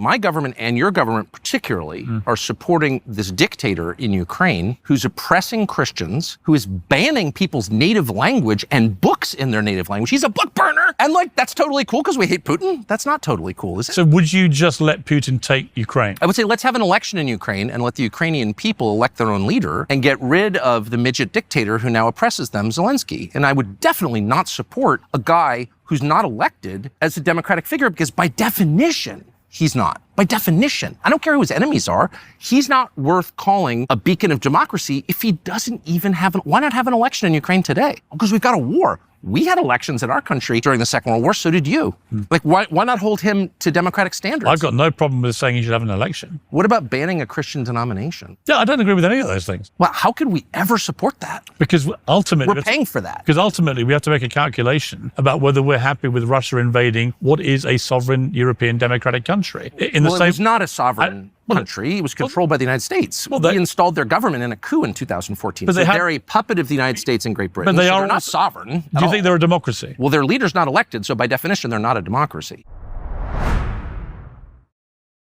My government and your government particularly are supporting this dictator in Ukraine who's oppressing Christians, who is banning people's native language and books in their native language. He's a book burner. And like, that's totally cool because we hate Putin. That's not totally cool, is it? So would you just let Putin take Ukraine? I would say let's have an election in Ukraine and let the Ukrainian people elect their own leader and get rid of the midget dictator who now oppresses them, Zelensky. And I would definitely not support a guy who's not elected as a democratic figure because by definition, he's not. By definition. I don't care who his enemies are. He's not worth calling a beacon of democracy if he doesn't even have why not have an election in Ukraine today? Because we've got a war. We had elections in our country during the Second World War, so did you. Like, why not hold him to democratic standards? I've got no problem with saying he should have an election. What about banning a Christian denomination? Yeah, I don't agree with any of those things. Well, how could we ever support that? Because ultimately... We're paying for that. Because ultimately we have to make a calculation about whether we're happy with Russia invading what is a sovereign European democratic country. It was not a sovereign country. It was controlled by the United States. They installed their government in a coup in 2014. But they're a puppet of the United States and Great Britain. But they're not sovereign. Do you think they're a democracy? Well, their leader's not elected, so by definition, they're not a democracy.